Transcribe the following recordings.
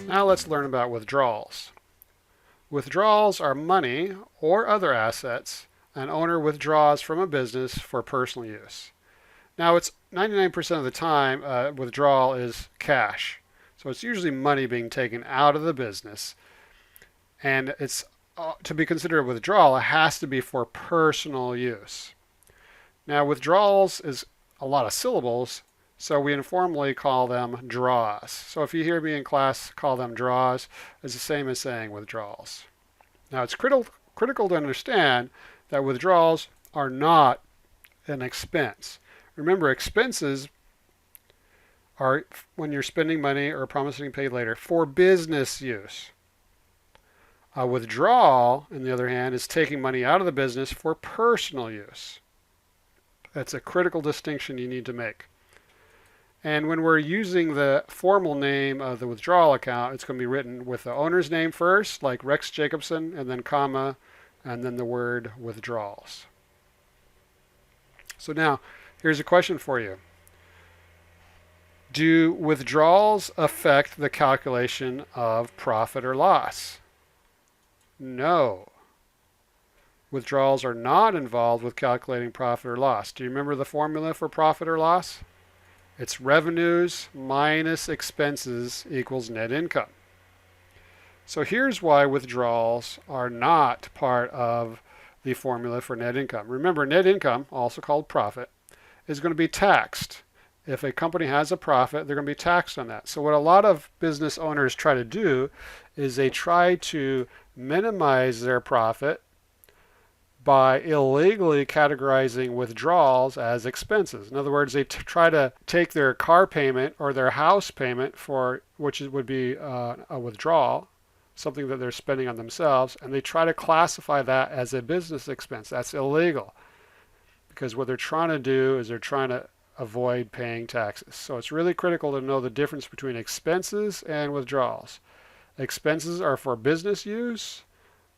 Now let's learn about withdrawals. Withdrawals are money or other assets an owner withdraws from a business for personal use. Now it's 99% of the time withdrawal is cash. So it's usually money being taken out of the business. And it's to be considered a withdrawal, it has to be for personal use. Now withdrawals is a lot of syllables, so we informally call them draws. So if you hear me in class call them draws, it's the same as saying withdrawals. Now it's critical to understand that withdrawals are not an expense. Remember, expenses are when you're spending money or promising to pay later for business use. A withdrawal, on the other hand, is taking money out of the business for personal use. That's a critical distinction you need to make. And when we're using the formal name of the withdrawal account, it's going to be written with the owner's name first, like Rex Jacobson, and then comma, and then the word withdrawals. So now, here's a question for you. Do withdrawals affect the calculation of profit or loss? No. Withdrawals are not involved with calculating profit or loss. Do you remember the formula for profit or loss? It's revenues minus expenses equals net income. So here's why withdrawals are not part of the formula for net income. Remember, net income, also called profit, is going to be taxed. If a company has a profit, they're going to be taxed on that. So what a lot of business owners try to do is they try to minimize their profit by illegally categorizing withdrawals as expenses. In other words, they try to take their car payment or their house payment, for which would be a withdrawal, something that they're spending on themselves, and they try to classify that as a business expense. That's illegal, because what they're trying to do is they're trying to avoid paying taxes. So it's really critical to know the difference between expenses and withdrawals. Expenses are for business use.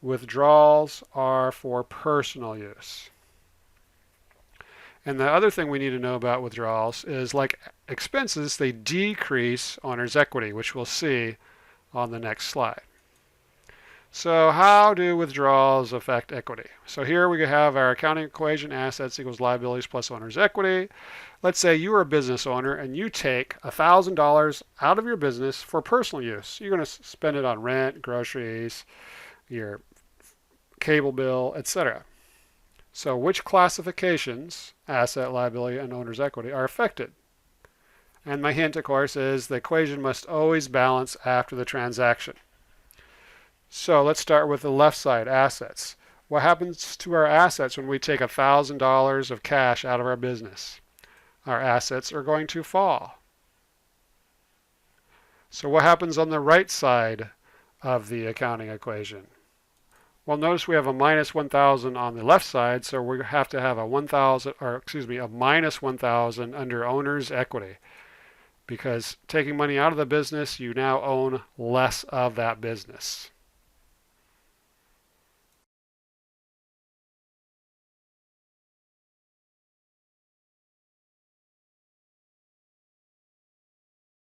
Withdrawals are for personal use. And the other thing we need to know about withdrawals is, like expenses, they decrease owner's equity, which we'll see on the next slide. So how do withdrawals affect equity? So here we have our accounting equation, assets equals liabilities plus owner's equity. Let's say you are a business owner and you take $1,000 out of your business for personal use. You're going to spend it on rent, groceries, your cable bill, etc. So which classifications, asset, liability, and owner's equity, are affected? And my hint, of course, is the equation must always balance after the transaction. So let's start with the left side, assets. What happens to our assets when we take $1,000 of cash out of our business? Our assets are going to fall. So what happens on the right side of the accounting equation? Well, notice we have a minus 1,000 on the left side, so we have to have a minus 1,000 under owner's equity, because taking money out of the business, you now own less of that business.